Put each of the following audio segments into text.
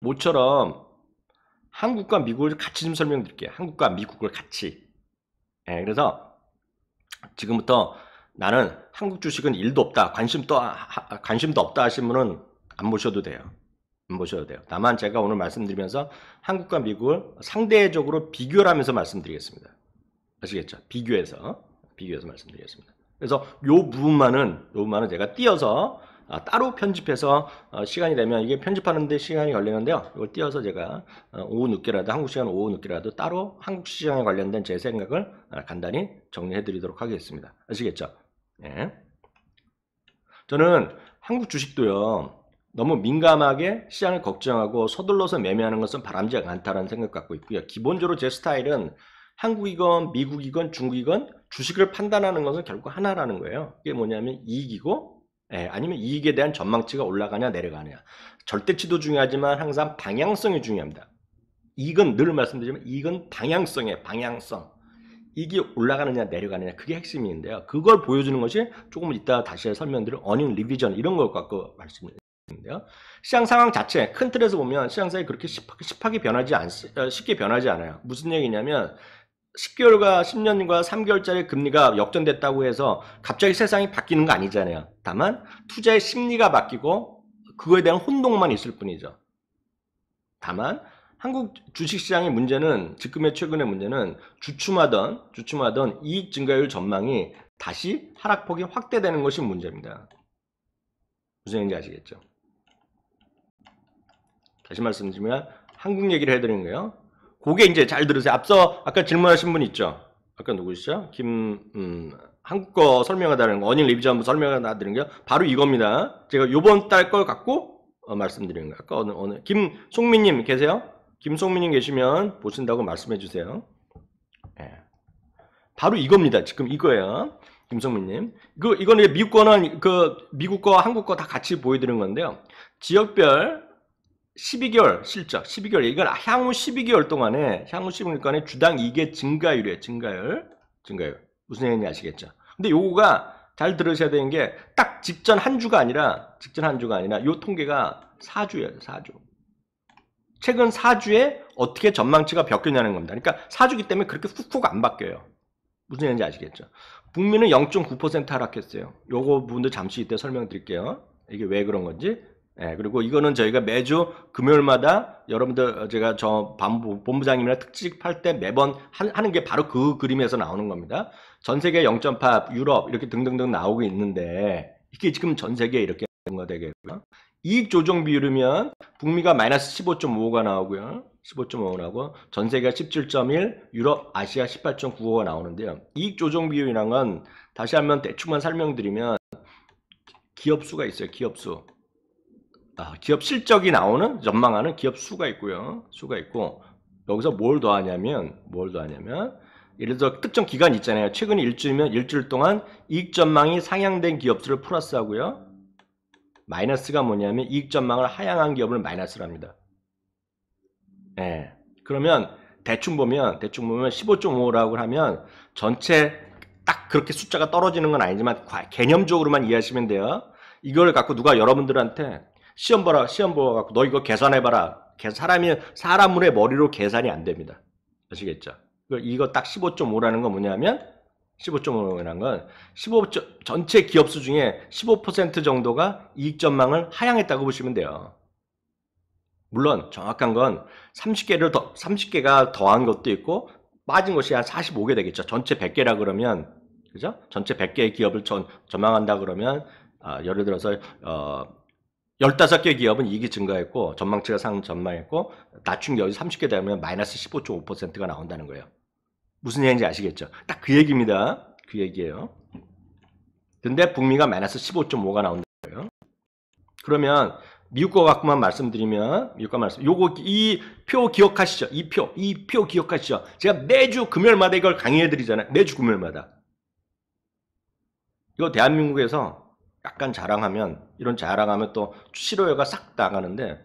모처럼 한국과 미국을 같이 좀 설명드릴게요. 한국과 미국을 같이. 예, 그래서 지금부터 나는 한국 주식은 1도 없다. 관심도 없다 하신 분은 안 보셔도 돼요. 안 보셔도 돼요. 다만 제가 오늘 말씀드리면서 한국과 미국을 상대적으로 비교를 하면서 말씀드리겠습니다. 아시겠죠? 비교해서 말씀드리겠습니다. 그래서 요 부분만은 제가 띄어서 따로 편집해서 시간이 되면 이게 편집하는데 시간이 걸리는데요. 이걸 띄어서 제가 오후 늦게라도 한국 시간 오후 늦게라도 따로 한국 시장에 관련된 제 생각을 간단히 정리해 드리도록 하겠습니다. 아시겠죠? 네. 저는 한국 주식도요. 너무 민감하게 시장을 걱정하고 서둘러서 매매하는 것은 바람직하지 않다는 생각 갖고 있고요. 기본적으로 제 스타일은 한국이건 미국이건 중국이건 주식을 판단하는 것은 결국 하나라는 거예요. 이게 뭐냐면 이익이고 아니면 이익에 대한 전망치가 올라가냐 내려가냐. 절대치도 중요하지만 항상 방향성이 중요합니다. 이익은 늘 말씀드리지만 이익은 방향성이에요. 방향성. 이게 올라가느냐 내려가느냐 그게 핵심인데요. 그걸 보여주는 것이 조금 이따 다시 설명드릴 어닝 리비전 이런 걸 갖고 말씀드리는데요. 시장 상황 자체 큰 틀에서 보면 시장 상황이 그렇게 쉽게 변하지 않아요. 무슨 얘기냐면 10개월과 10년과 3개월짜리 금리가 역전됐다고 해서 갑자기 세상이 바뀌는 거 아니잖아요. 다만 투자의 심리가 바뀌고 그거에 대한 혼동만 있을 뿐이죠. 다만 한국 주식시장의 문제는 지금의 최근의 문제는 주춤하던 이익 증가율 전망이 다시 하락폭이 확대되는 것이 문제입니다. 무슨 얘기인지 아시겠죠? 다시 말씀드리면 한국 얘기를 해드리는 거예요. 그게 이제 잘 들으세요. 앞서 아까 질문하신 분 있죠? 아까 누구시죠? 한국 거 설명하다는 거, 어닝 리비전 설명하다는 게 바로 이겁니다. 제가 요번 달 걸 갖고 말씀드리는 거예요. 아까 어느 김송민님 계세요? 김송민님 계시면 보신다고 말씀해 주세요. 네. 바로 이겁니다. 지금 이거예요. 김성민님. 이거는 미국 거는 미국 거, 한국 거 다 같이 보여드리는 건데요. 지역별 12개월 실적, 12개월. 이건 향후 12개월 동안에 주당 이익의 증가율이에요. 증가율. 무슨 얘기인지 아시겠죠? 근데 요거가 잘 들으셔야 되는 게 딱 직전 한 주가 아니라 요 통계가 4주예요. 4주. 최근 4주에 어떻게 전망치가 바뀌냐는 겁니다. 그러니까 4주기 때문에 그렇게 훅훅 안 바뀌어요. 무슨 얘기인지 아시겠죠? 북미는 0.9% 하락했어요. 요거 부분도 잠시 이때 설명드릴게요. 이게 왜 그런 건지. 그리고 이거는 저희가 매주 금요일마다 여러분들 제가 저 본부장님이랑 특집할 때 매번 하는 게 바로 그 그림에서 나오는 겁니다. 전 세계 0.8, 유럽 이렇게 등등등 나오고 있는데 이게 지금 전 세계에 이렇게 된 거 되겠고요. 이익 조정 비율이면 북미가 마이너스 15.55가 나오고요. 15.5가 나오고 전 세계가 17.1, 유럽, 아시아 18.95가 나오는데요. 이익 조정 비율이란 건 다시 한번 대충만 설명드리면 기업 수가 있어요. 기업 수. 기업 실적이 나오는 전망하는 기업 수가 있고요. 수가 있고 여기서 뭘 더하냐면 예를 들어 특정 기간 있잖아요. 최근 일주일이면 일주일 동안 이익 전망이 상향된 기업 수를 플러스하고요. 마이너스가 뭐냐면 이익 전망을 하향한 기업을 마이너스를 합니다. 그러면 대충 보면 15.5라고 하면 전체 딱 그렇게 숫자가 떨어지는 건 아니지만 개념적으로만 이해하시면 돼요. 이걸 갖고 누가 여러분들한테 시험 보라 갖고 너 이거 계산해봐라. 사람의 머리로 계산이 안 됩니다. 아시겠죠? 이거 딱 15.5라는 건 뭐냐면 15.5라는 건 전체 기업수 중에 15% 정도가 이익 전망을 하향했다고 보시면 돼요. 물론 정확한 건 30개가 더한 것도 있고 빠진 것이 한 45개 되겠죠. 전체 100개라 그러면 그죠? 전체 100개의 기업을 전망한다 그러면 예를 들어서 15개 기업은 이익이 증가했고 전망치가 전망했고 낮춘 기업이 30개 되면 마이너스 15.5%가 나온다는 거예요. 무슨 얘기인지 아시겠죠? 딱 그 얘기입니다. 그 얘기예요. 근데 북미가 마이너스 15.5가 나온다는 거예요. 그러면 미국 거 갖고만 말씀드리면 요거 이 표 기억하시죠? 이 표 기억하시죠? 제가 매주 금요일마다 이걸 강의해 드리잖아요. 매주 금요일마다. 이거 대한민국에서 약간 자랑하면 또 실효율가 싹 나가는데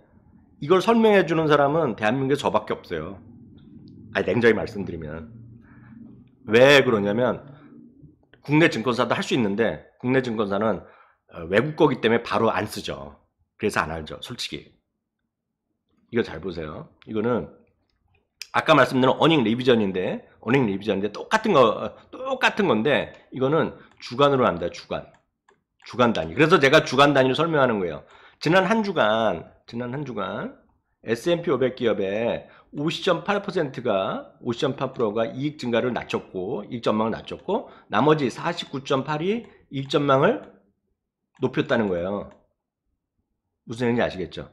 이걸 설명해 주는 사람은 대한민국에 저밖에 없어요. 냉정히 말씀드리면. 왜 그러냐면 국내 증권사도 할 수 있는데 국내 증권사는 외국 거기 때문에 바로 안 쓰죠. 그래서 안 알죠. 솔직히. 이거 잘 보세요. 이거는 아까 말씀드린 어닝 리비전인데 똑같은 건데 이거는 주간으로 합니다. 주간 단위. 그래서 제가 주간 단위를 설명하는 거예요. 지난 한 주간 S&P 500 기업의 50.8%가 이익 증가를 낮췄고 이익 전망을 낮췄고 나머지 49.8이 이익 전망을 높였다는 거예요. 무슨 얘기인지 아시겠죠?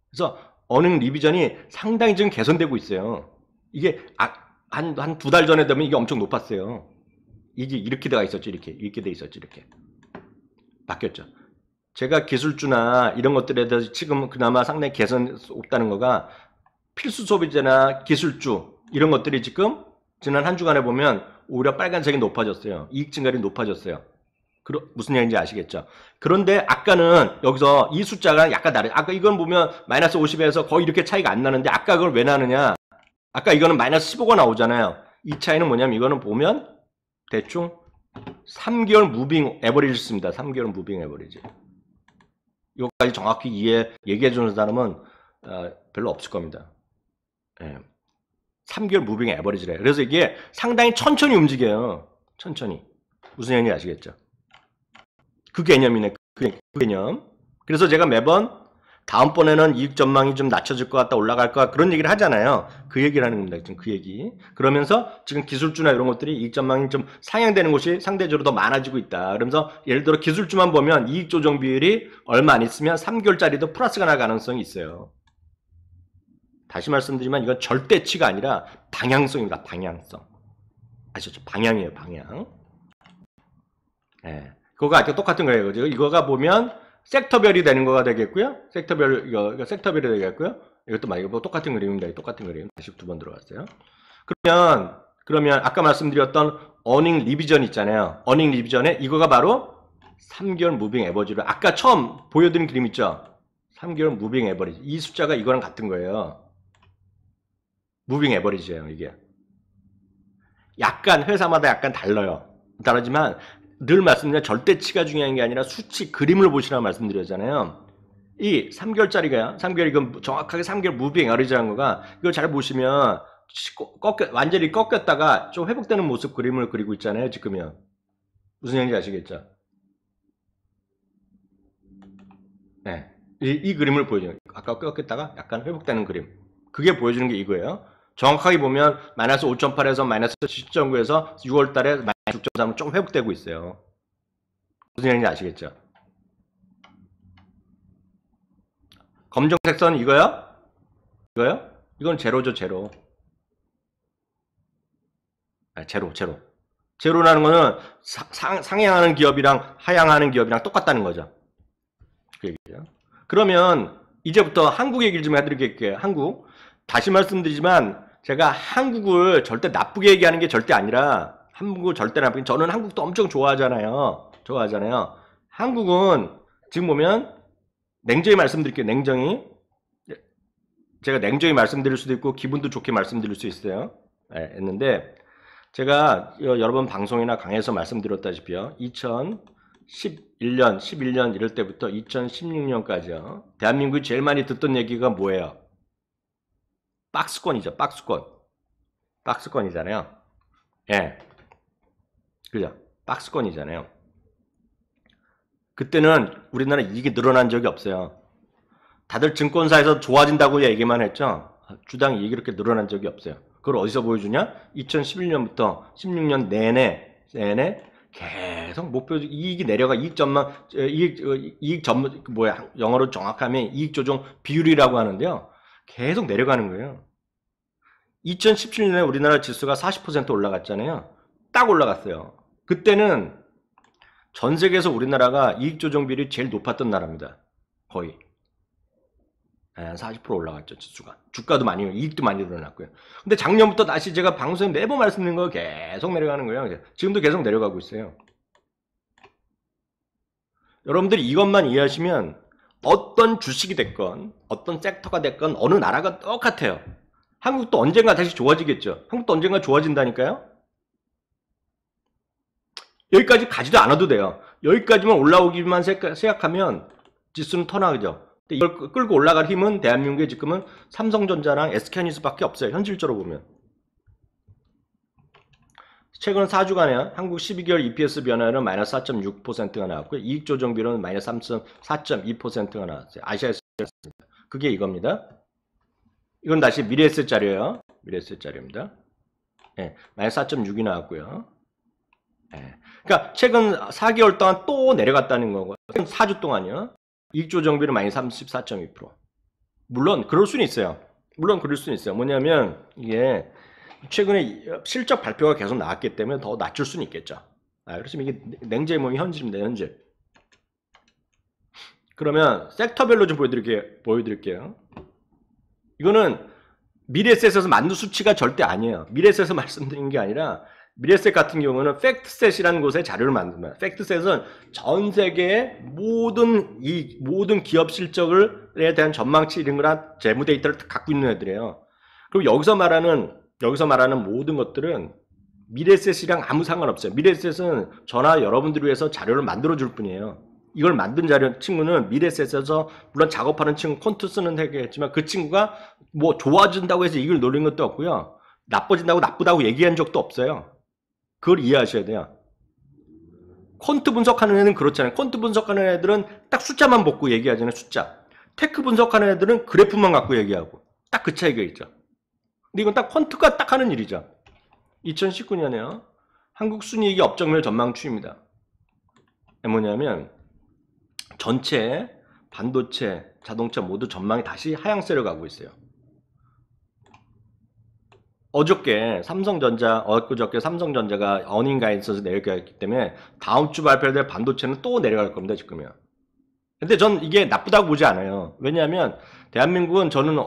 그래서 어닝 리비전이 상당히 지금 개선되고 있어요. 이게 한 두 달 전에 되면 이게 엄청 높았어요. 이게 이렇게 돼 있었죠. 이렇게 돼 있었죠. 이렇게 바뀌었죠. 제가 기술주나 이런 것들에 대해서 지금 그나마 상당히 개선 없다는 거가 필수 소비재나 기술주 이런 것들이 지금 지난 한 주간에 보면 오히려 빨간색이 높아졌어요. 이익 증가율이 높아졌어요. 무슨 얘기인지 아시겠죠? 그런데 아까는 여기서 이 숫자가 약간 다르죠. 아까 이건 보면 마이너스 50에서 거의 이렇게 차이가 안 나는데 아까 그걸 왜 나느냐? 아까 이거는 마이너스 15가 나오잖아요. 이 차이는 뭐냐면 이거는 보면 대충 3개월 무빙 에버리지입니다. 3개월 무빙 에버리지. 이것까지 정확히 얘기해 주는 사람은 별로 없을 겁니다. 3개월 무빙 에버리지래. 그래서 이게 상당히 천천히 움직여요. 천천히. 무슨 얘기인지 아시겠죠? 그 개념이네. 그 개념. 그래서 제가 매번 다음번에는 이익 전망이 좀 낮춰질 것 같다, 올라갈 것 같다, 그런 얘기를 하잖아요. 그 얘기를 하는 겁니다. 지금 그 얘기. 그러면서 지금 기술주나 이런 것들이 이익 전망이 좀 상향되는 곳이 상대적으로 더 많아지고 있다. 그러면서 예를 들어 기술주만 보면 이익 조정 비율이 얼마 안 있으면 3개월짜리도 플러스가 날 가능성이 있어요. 다시 말씀드리면 이건 절대치가 아니라 방향성입니다. 방향성. 아시죠? 방향이에요. 방향. 네. 그거가 아까 똑같은 거예요. 그죠? 이거가 보면 섹터별이 되는 거가 되겠고요. 이거 섹터별이 되겠고요. 이것도 막 이거 똑같은 그림입니다. 똑같은 그림. 다시 두 번 들어갔어요. 그러면 아까 말씀드렸던 어닝 리비전 있잖아요. 어닝 리비전에 이거가 바로 3개월 무빙 에버리지로 아까 처음 보여드린 그림 있죠? 3개월 무빙 에버리지. 이 숫자가 이거랑 같은 거예요. 무빙 에버리지예요, 이게. 약간 회사마다 약간 달라요. 다르지만 늘 말씀드린 절대치가 중요한 게 아니라 수치 그림을 보시라고 말씀드렸잖아요. 이 3개월짜리가요. 3개월 이건 정확하게 3개월 무빙 에버리지라는 거가 이걸 잘 보시면 완전히 꺾였다가 좀 회복되는 모습 그림을 그리고 있잖아요. 지금요. 무슨 얘기인지 아시겠죠? 네. 이 그림을 보여줘요. 아까 꺾였다가 약간 회복되는 그림. 그게 보여주는 게 이거예요. 정확하게 보면 마이너스 5.8에서 마이너스 10.9에서 6월달에 마이너스 6.3은 좀 회복되고 있어요. 무슨 얘기인지 아시겠죠? 검정색 선 이거요? 이거요? 이건 제로죠, 제로. 제로. 제로라는 거는 상향하는 기업이랑 하향하는 기업이랑 똑같다는 거죠. 그 얘기죠. 그러면 이제부터 한국 얘기를 좀 해드릴게요. 한국. 다시 말씀드리지만 제가 한국을 절대 나쁘게 얘기하는 게 절대 아니라 한국을 절대 나쁘게 저는 한국도 엄청 좋아하잖아요. 한국은 지금 보면 냉정히 말씀드릴게요. 제가 냉정히 말씀드릴 수도 있고 기분도 좋게 말씀드릴 수 있어요. 했는데 제가 여러 번 방송이나 강의에서 말씀드렸다시피요. 2011년, 11년 이럴 때부터 2016년까지요. 대한민국이 제일 많이 듣던 얘기가 뭐예요? 박스권이죠. 박스권이잖아요. 예. 그죠? 박스권이잖아요. 그때는 우리나라 이익이 늘어난 적이 없어요. 다들 증권사에서 좋아진다고 얘기만 했죠. 주당 이익이 이렇게 늘어난 적이 없어요. 그걸 어디서 보여주냐? 2011년부터 16년 내내 계속 목표 이익이 내려가 영어로 정확하면 이익 조정 비율이라고 하는데요. 계속 내려가는 거예요. 2017년에 우리나라 지수가 40% 올라갔잖아요. 딱 올라갔어요. 그때는 전 세계에서 우리나라가 이익 조정 비율이 제일 높았던 나라입니다. 거의. 40% 올라갔죠, 지수가. 주가도 많이, 이익도 많이 늘어났고요. 근데 작년부터 다시 제가 방송에 매번 말씀드린 거 계속 내려가는 거예요. 지금도 계속 내려가고 있어요. 여러분들이 이것만 이해하시면 어떤 주식이 됐건, 어떤 섹터가 됐건, 어느 나라가 똑같아요. 한국도 언젠가 다시 좋아지겠죠. 한국도 언젠가 좋아진다니까요. 여기까지 가지도 않아도 돼요. 여기까지만 올라오기만 생각하면 지수는 터나죠. 근데 이걸 끌고 올라갈 힘은 대한민국에 지금은 삼성전자랑 SK하이닉스밖에 없어요. 현실적으로 보면. 최근 4주간에 한국 12개월 EPS 변화율은 마이너스 4.6%가 나왔고요. 이익 조정비율은 마이너스 4.2%가 나왔어요. 아시아에서 그게 이겁니다. 이건 다시 미래에셋 자료예요. 미래에셋 자료입니다. 네, 마이너스 4.6이 나왔고요. 네. 그러니까 최근 4개월 동안 또 내려갔다는 거고 4주 동안요. 이익 조정비율은 마이너스 34.2%. 물론 그럴 수는 있어요. 물론 그럴 수는 있어요. 뭐냐면 이게 최근에 실적 발표가 계속 나왔기 때문에 더 낮출 수는 있겠죠. 그렇지만 이게 냉재모의 현실입니다. 현실. 그러면 섹터별로 좀 보여드릴게요. 이거는 미래셋에서 만든 수치가 절대 아니에요. 미래셋에서 말씀드린 게 아니라 미래셋 같은 경우는 팩트셋이라는 곳에 자료를 만듭니다. 팩트셋은 전 세계의 모든 기업 실적에 대한 전망치 이런 거랑 재무 데이터를 갖고 있는 애들이에요. 그리고 여기서 말하는 모든 것들은 미래셋이랑 아무 상관없어요. 미래셋은 저나 여러분들을 위해서 자료를 만들어줄 뿐이에요. 이걸 만든 친구는 미래셋에서 물론 작업하는 친구 콘트 쓰는 얘기했지만 그 친구가 뭐 좋아진다고 해서 이걸 노린 것도 없고요. 나빠진다고 나쁘다고 얘기한 적도 없어요. 그걸 이해하셔야 돼요. 콘트 분석하는 애는 그렇잖아요. 콘트 분석하는 애들은 딱 숫자만 보고 얘기하잖아요. 숫자. 테크 분석하는 애들은 그래프만 갖고 얘기하고 딱 그 차이가 있죠. 근데 이건 딱 콘트가 딱 하는 일이죠. 2019년에요. 한국 순이익이 업종별 전망 추입니다. 뭐냐면 전체 반도체, 자동차 모두 전망이 다시 하향세로 가고 있어요. 엊그저께 삼성전자가 어닝 가이던스에서 내려갔기 때문에 다음 주 발표될 반도체는 또 내려갈 겁니다, 지금요. 근데 전 이게 나쁘다고 보지 않아요. 왜냐하면 대한민국은 저는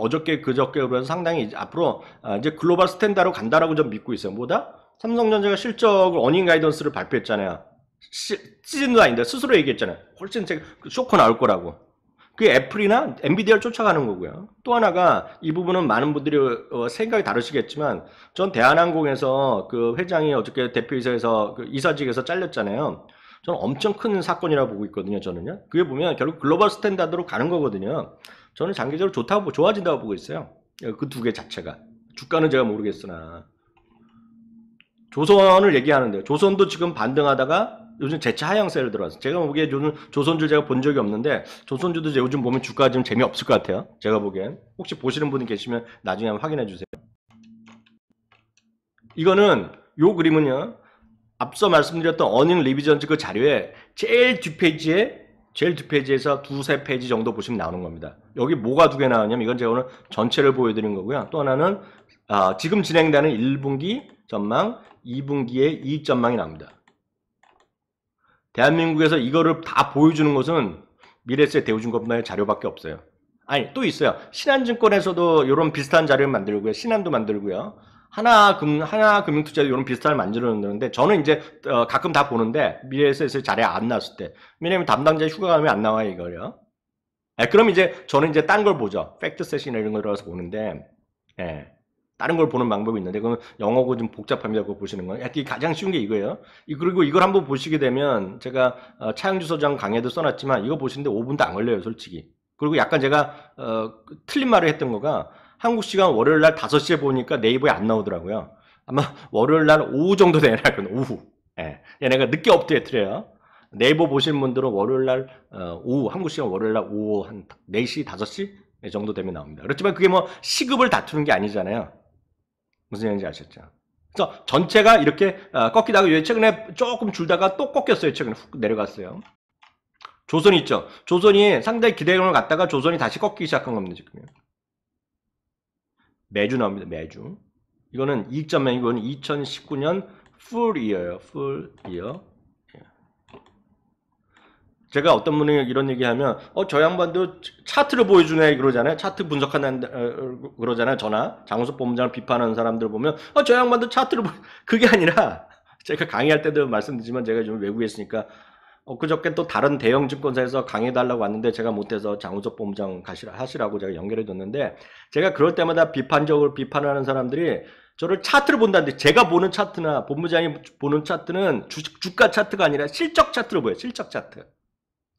그저께로 해서 상당히 앞으로 이제 글로벌 스탠다드로 간다라고 좀 믿고 있어요. 뭐다? 삼성전자가 실적을 어닝 가이던스를 발표했잖아요. 시즌도 아닌데 스스로 얘기했잖아요. 훨씬 쇼크 나올 거라고. 그게 애플이나 엔비디아를 쫓아가는 거고요. 또 하나가 이 부분은 많은 분들이 생각이 다르시겠지만 전 대한항공에서 그 회장이 어저께 대표이사에서 그 이사직에서 잘렸잖아요. 저는 엄청 큰 사건이라고 보고 있거든요. 저는요. 그게 보면 결국 글로벌 스탠다드로 가는 거거든요. 저는 장기적으로 좋아진다고 보고 있어요. 그 두 개 자체가. 주가는 제가 모르겠으나. 조선을 얘기하는데요. 조선도 지금 반등하다가 요즘 재차 하향세를 들어왔어요. 제가 보기에 요즘 조선주 제가 본 적이 없는데 조선주도 요즘 보면 주가가 좀 재미없을 것 같아요. 제가 보기엔. 혹시 보시는 분이 계시면 나중에 한번 확인해 주세요. 이거는 요 그림은요. 앞서 말씀드렸던 어닝 리비전즈 그 자료에 제일 뒷페이지에서 두세 페이지 정도 보시면 나오는 겁니다. 여기 뭐가 두 개 나오냐면 이건 제가 오늘 전체를 보여드린 거고요. 또 하나는 지금 진행되는 1분기 전망, 2분기의 이익 전망이 나옵니다. 대한민국에서 이거를 다 보여주는 것은 미래에셋 대우증권의 자료밖에 없어요. 아니 또 있어요. 신한증권에서도 이런 비슷한 자료를 만들고요. 신한도 만들고요. 하나금융투자도 이런 비슷한 걸 만들었는데 저는 이제 가끔 다 보는데 미래에셋의 자료에 안 나왔을 때 왜냐면 담당자 휴가 가면 안 나와요 이거요. 그럼 이제 저는 이제 다른 걸 보죠. 팩트셋이나 이런 걸 들어가서 보는데 다른 걸 보는 방법이 있는데 그건 영어고 좀 복잡합니다. 그거 보시는 거예요. 이게 가장 쉬운 게 이거예요. 그리고 이걸 한번 보시게 되면 제가 차영주 소장 강의도 써놨지만 이거 보시는데 5분도 안 걸려요 솔직히. 그리고 약간 제가 틀린 말을 했던 거가 한국 시간 월요일 날 5시에 보니까 네이버에 안 나오더라고요. 아마 월요일 날 오후 정도 되나 거든 오후. 얘네가 늦게 업데이트를 해요. 네이버 보시는 분들은 월요일 날 오후 한국 시간 월요일 날 오후 한 4시 5시 정도 되면 나옵니다. 그렇지만 그게 뭐 시급을 다투는 게 아니잖아요. 무슨 얘기인지 아셨죠? 그래서 전체가 이렇게 꺾이다가 최근에 조금 줄다가 또 꺾였어요. 최근에 훅 내려갔어요. 조선이 있죠. 조선이 상당히 기대감을 갖다가 조선이 다시 꺾이기 시작한 겁니다. 지금. 매주 나옵니다. 매주. 이거는 이익 전망 이거는 2019년 full year예요. full year. 제가 어떤 분이 이런 얘기하면 저 양반도 차트를 보여주네 그러잖아요. 차트 분석하는 그러잖아요. 저나 장우석 본부장을 비판하는 사람들 보면 저 양반도 차트를 그게 아니라 제가 강의할 때도 말씀드리지만 제가 좀 외국에 있으니까 그저께 또 다른 대형 증권사에서 강의해달라고 왔는데 제가 못해서 장우석 본부장 하시라고 제가 연결해줬는데 제가 그럴 때마다 비판적으로 비판하는 사람들이 저를 차트를 본다는데 제가 보는 차트나 본부장이 보는 차트는 주가 차트가 아니라 실적 차트로 보여요. 실적 차트.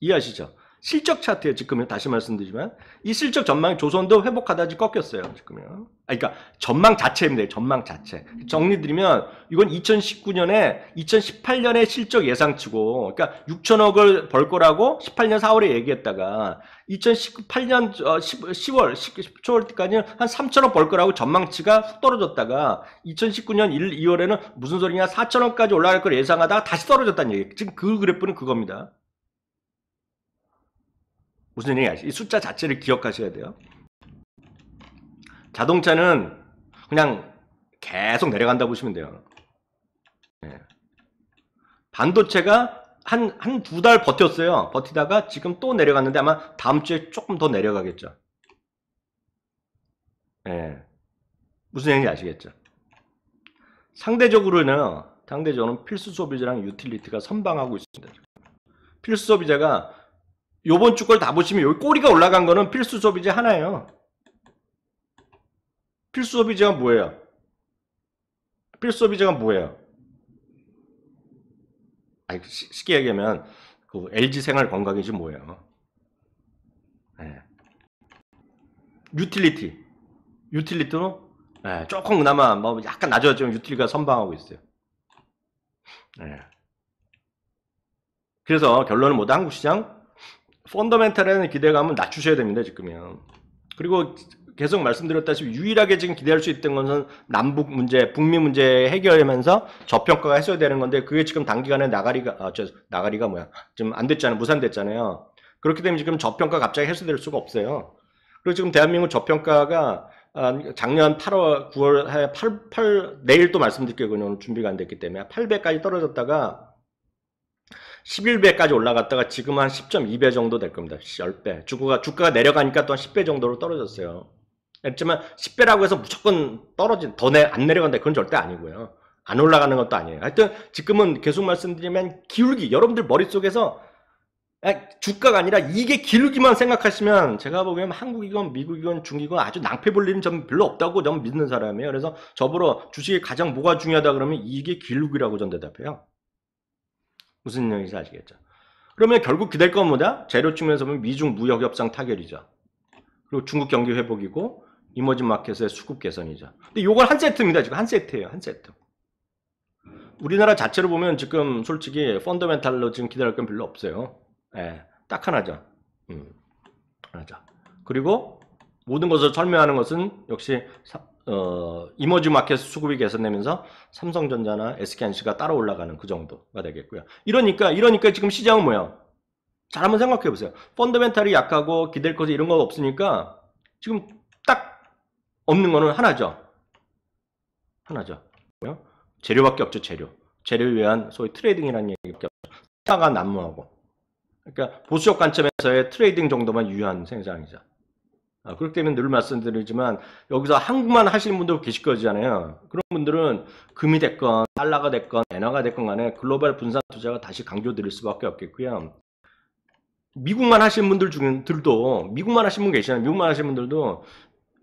이해하시죠? 실적 차트에 지금요. 다시 말씀드리지만 이 실적 전망이 조선도 회복하다지 꺾였어요. 지금요. 그러니까 전망 자체입니다. 전망 자체. 정리드리면 이건 2019년에 2018년에 실적 예상치고 그러니까 6천억을 벌 거라고 18년 4월에 얘기했다가 2018년 10월 10초월 때까지는 한 3천억 벌 거라고 전망치가 훅 떨어졌다가 2019년 1, 2월에는 무슨 소리냐 4천억까지 올라갈 걸 예상하다가 다시 떨어졌다는 얘기. 지금 그 그래프는 그겁니다. 무슨 얘기야? 이 숫자 자체를 기억하셔야 돼요. 자동차는 그냥 계속 내려간다 보시면 돼요. 네. 반도체가 한 두 달 버텼어요. 버티다가 지금 또 내려갔는데 아마 다음 주에 조금 더 내려가겠죠. 네. 무슨 얘기인지 아시겠죠? 상대적으로는 필수 소비자랑 유틸리티가 선방하고 있습니다. 필수 소비자가 요번 주 걸 다 보시면 여기 꼬리가 올라간 거는 필수 소비재 하나예요. 필수 소비재가 뭐예요? 필수 소비재가 뭐예요? 아니, 쉽게 얘기하면 그 LG 생활 건강이지 뭐예요? 네. 유틸리티로 네, 조금 그나마 뭐 약간 낮아졌지만 유틸리티가 선방하고 있어요. 네. 그래서 결론은 뭐다? 한국 시장 펀더멘탈에는 기대감은 낮추셔야 됩니다. 지금요. 그리고 계속 말씀드렸다시피 유일하게 지금 기대할 수 있던 것은 남북 문제, 북미 문제 해결하면서 저평가가 해소되는 건데 그게 지금 단기간에 나가리가 뭐야? 지금 안 됐잖아요. 무산됐잖아요. 그렇기 때문에 지금 저평가 갑자기 해소될 수가 없어요. 그리고 지금 대한민국 저평가가 작년 8월, 9월, 내일 또 말씀드릴게요. 오늘 준비가 안 됐기 때문에 8배까지 떨어졌다가 11배까지 올라갔다가 지금 한 10.2배 정도 될 겁니다. 10배. 주가가 내려가니까 또 한 10배 정도로 떨어졌어요. 그렇지만 10배라고 해서 무조건 안 내려간다. 그건 절대 아니고요. 안 올라가는 것도 아니에요. 하여튼 지금은 계속 말씀드리면 기울기. 여러분들 머릿속에서 주가가 아니라 이게 기울기만 생각하시면 제가 보기엔 한국이건 미국이건 중이건 아주 낭패 볼 일은 전 별로 없다고 전 믿는 사람이에요. 그래서 저보러 주식이 가장 뭐가 중요하다 그러면 이게 기울기라고 전 대답해요. 무슨 얘기인지 아시겠죠? 그러면 결국 기댈 건 뭐다? 재료 측면에서 보면 미중 무역 협상 타결이죠. 그리고 중국 경기 회복이고 이머징 마켓의 수급 개선이죠. 근데 요건 한 세트입니다. 지금 한 세트예요. 한 세트. 우리나라 자체로 보면 지금 솔직히 펀더멘탈로 지금 기다릴 건 별로 없어요. 예, 딱 하나죠. 하나죠. 그리고 모든 것을 설명하는 것은 역시 이머징 마켓 수급이 개선되면서 삼성전자나 SK하이닉스가 따라 올라가는 그 정도가 되겠고요. 이러니까 지금 시장은 뭐야? 잘 한번 생각해 보세요. 펀더멘탈이 약하고 기댈 것이 이런 거 없으니까 지금 딱 없는 거는 하나죠. 뭐요? 재료밖에 없죠. 재료를 위한 소위 트레이딩이라는 얘기밖에 없죠. 차가 난무하고. 그러니까 보수적 관점에서의 트레이딩 정도만 유효한 생산이죠. 그렇기 때문에 늘 말씀드리지만 여기서 한국만 하시는 분도 계실 거잖아요. 그런 분들은 금이 됐건 달러가 됐건 엔화가 됐건 간에 글로벌 분산 투자가 다시 강조드릴 수밖에 없겠고요. 미국만 하시는 분들 중들도 미국만 하시는 분 계시잖아요. 미국만 하시는 분들도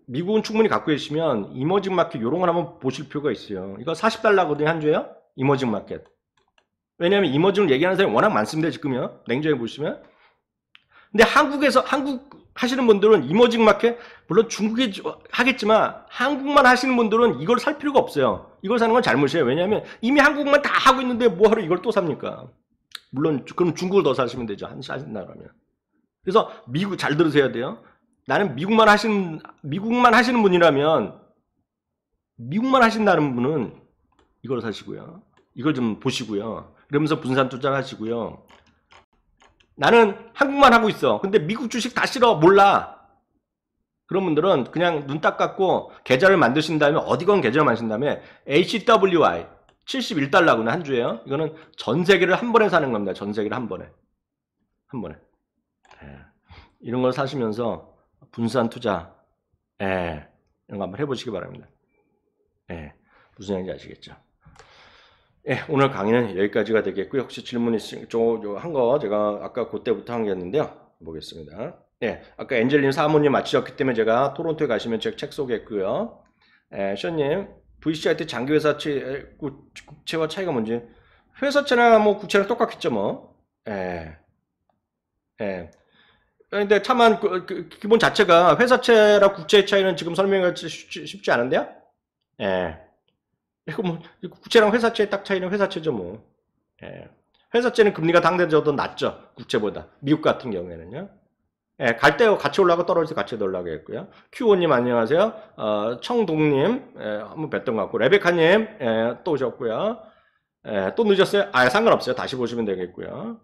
미국은 충분히 갖고 계시면 이머징 마켓 이런 걸 한번 보실 필요가 있어요. 이거 40달러거든요. 한 주에요. 이머징 마켓. 왜냐하면 이머징을 얘기하는 사람이 워낙 많습니다. 지금요. 냉정히 보시면. 근데 한국 하시는 분들은 이머징 마켓 물론 중국이 하겠지만 한국만 하시는 분들은 이걸 살 필요가 없어요. 이걸 사는 건 잘못이에요. 왜냐하면 이미 한국만 다 하고 있는데 뭐하러 이걸 또 삽니까? 물론 그럼 중국을 더 사시면 되죠. 하신다 그러면. 그래서 미국 잘 들으셔야 돼요. 나는 미국만 하시는 분이라면 미국만 하신다는 분은 이걸 사시고요. 이걸 좀 보시고요. 그러면서 분산 투자를 하시고요. 나는 한국만 하고 있어. 근데 미국 주식 다 싫어. 몰라. 그런 분들은 그냥 눈 딱 감고 계좌를 만드신 다음에 어디건 계좌를 만드신 다음에 HWI 71달러구나 한 주에요. 이거는 전 세계를 한 번에 사는 겁니다. 전 세계를 한 번에. 이런 걸 사시면서 분산 투자 이런 거 한번 해보시기 바랍니다. 무슨 얘기인지 아시겠죠? 오늘 강의는 여기까지가 되겠고요. 혹시 질문 있으신 한 거 제가 아까 그때부터 한 게 있는데요. 보겠습니다. 아까 엔젤님 사모님 맞추셨기 때문에 제가 토론토에 가시면 책 소개했고요. 션님 VCIT 장기회사 국채와 차이가 뭔지 회사채나 뭐 국채랑 똑같겠죠 뭐. 근데 차만 기본 자체가 회사채랑 국채 차이는 지금 설명하기 쉽지 않은데요? 예. 이거 뭐 국채랑 회사채의 딱 차이는 회사채죠 뭐. 예. 회사채는 금리가 당대적으로 낮죠 국채보다. 미국 같은 경우에는요. 예, 갈 때 같이 올라가고 떨어질 때 같이 올라가겠고요. 큐오님 안녕하세요. 청동님 한번 뵀던 것 같고 레베카님 또 오셨고요. 또 늦었어요? 상관없어요. 다시 보시면 되겠고요.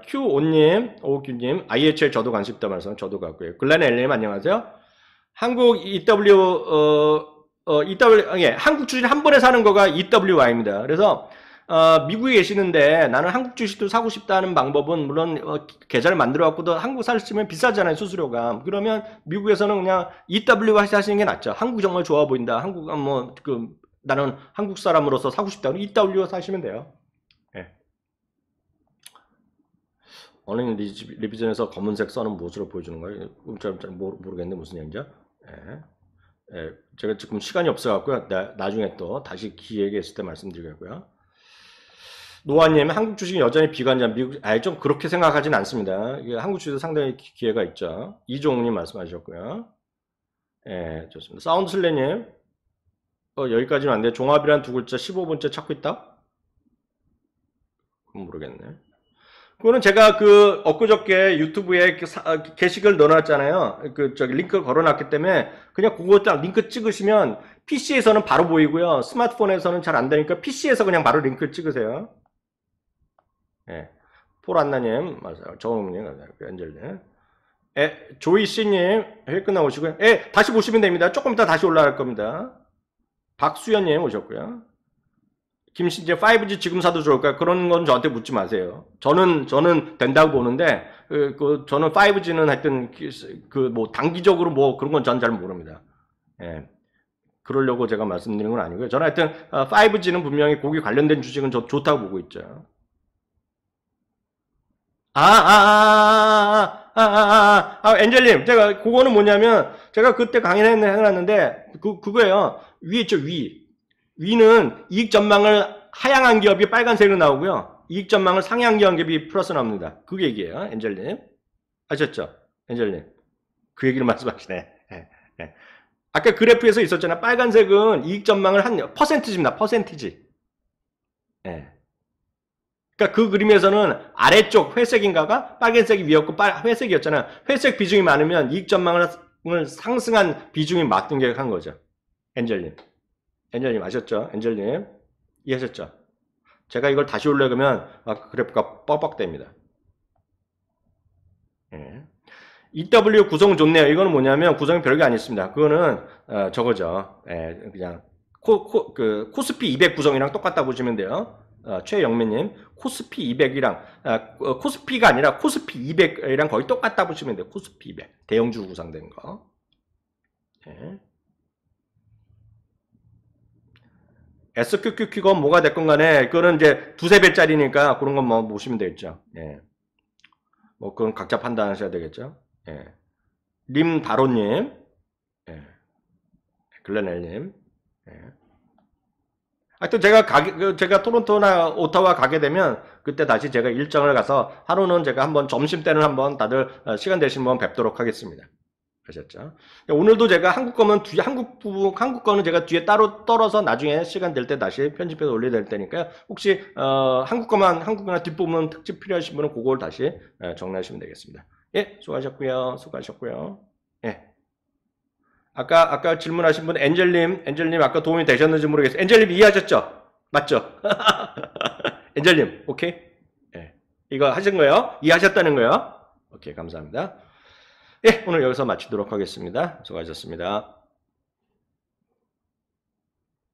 큐오님, 오규님, IHL 저도 관심 있다 말씀 저도 갖고요. 글렌엘님 안녕하세요. 한국 한국 주식 한 번에 사는 거가 EWY입니다. 그래서 미국에 계시는데 나는 한국 주식도 사고 싶다는 방법은 물론 계좌를 만들어 갖고도 한국 사시면 비싸잖아요 수수료가. 그러면 미국에서는 그냥 EWY 사시는 게 낫죠. 한국 정말 좋아 보인다. 한국 나는 한국 사람으로서 사고 싶다. EWY 사시면 돼요. 예. 어닝 리비전에서 검은색 선은 무엇으로 보여주는 거예요? 잘 모르겠는데 무슨 얘기죠? 예. 예. 제가 지금 시간이 없어갖고요. 나중에 또 다시 기회가 있을 때 말씀드리겠고요. 노아님, 한국 주식이 여전히 비관자, 미국, 좀 그렇게 생각하진 않습니다. 한국 주식도 상당히 기회가 있죠. 이종욱님 말씀하셨고요. 예, 좋습니다. 사운드슬레님, 여기까지는 안 돼. 종합이란 두 글자 15번째 찾고 있다? 그건 모르겠네. 그거는 제가 엊그저께 유튜브에 게시글 넣어놨잖아요. 링크 걸어놨기 때문에 그냥 그거 딱 링크 찍으시면 PC에서는 바로 보이고요. 스마트폰에서는 잘 안 되니까 PC에서 그냥 바로 링크 찍으세요. 예. 폴안나님, 맞아요. 정웅님, 엔젤님. 조이씨님, 회의 끝나고 오시고요. 다시 보시면 됩니다. 조금 이따 다시 올라갈 겁니다. 박수현님 오셨고요. 김신재 5G 지금 사도 좋을까? 그런 건 저한테 묻지 마세요. 저는 된다고 보는데, 저는 5G는 하여튼, 단기적으로 그런 건 전 잘 모릅니다. 예. 그러려고 제가 말씀드리는 건 아니고요. 저는 하여튼, 5G는 분명히 거기 관련된 주식은 좋다고 보고 있죠. 엔젤님, 제가, 그거는 뭐냐면, 제가 그때 강의를 해놨는데, 그거예요. 위에 있죠, 위는 이익 전망을 하향한 기업이 빨간색으로 나오고요. 이익 전망을 상향한 기업이 플러스 나옵니다. 그 얘기예요, 엔젤님. 아셨죠? 엔젤님. 그 얘기를 말씀하시네. 예. 아까 그래프에서 있었잖아요. 빨간색은 이익 전망을 한 퍼센티지입니다. 퍼센티지. 예. 그러니까 그 그림에서는 아래쪽 회색인가가 빨간색이 위였고 회색이었잖아요. 회색 비중이 많으면 이익 전망을 상승한 비중이 맞는 게 한 거죠. 엔젤님 아셨죠? 엔젤님 이해하셨죠? 제가 이걸 다시 올려면 그래프가 뻑뻑됩니다. 예. EW 구성 좋네요. 이거는 뭐냐면 구성이 별게 안 있습니다. 그거는 저거죠. 예, 그냥 코스피 200 구성이랑 똑같다 보시면 돼요. 최영민님, 코스피 200이랑, 코스피가 아니라 코스피 200이랑 거의 똑같다 보시면 돼요. 코스피 200. 대형주 구성된 거. 예. SQQQ건 뭐가 됐건 간에, 그거는 이제 두세 배짜리니까 그런 건 보시면 되겠죠. 예. 그건 각자 판단하셔야 되겠죠. 예. 림다로님, 예. 글렌엘님, 예. 하여튼 제가 토론토나 오타와 가게 되면 그때 다시 제가 일정을 가서 하루는 제가 한번 점심 때는 한번 다들 시간 되시면 한번 뵙도록 하겠습니다. 아셨죠? 오늘도 제가 한국 거는 제가 뒤에 따로 떨어서 나중에 시간 될 때 다시 편집해서 올려야 될 테니까요. 혹시 한국 거나 뒷부분 특집 필요하신 분은 그걸 다시 정리하시면 되겠습니다. 예, 수고하셨고요. 예. 아까 질문하신 분 엔젤님 아까 도움이 되셨는지 모르겠어요. 엔젤님 이해하셨죠? 맞죠? 엔젤님 오케이? 예. 이거 하신 거예요? 이해하셨다는 거예요? 오케이, 감사합니다. 예, 오늘 여기서 마치도록 하겠습니다. 수고하셨습니다.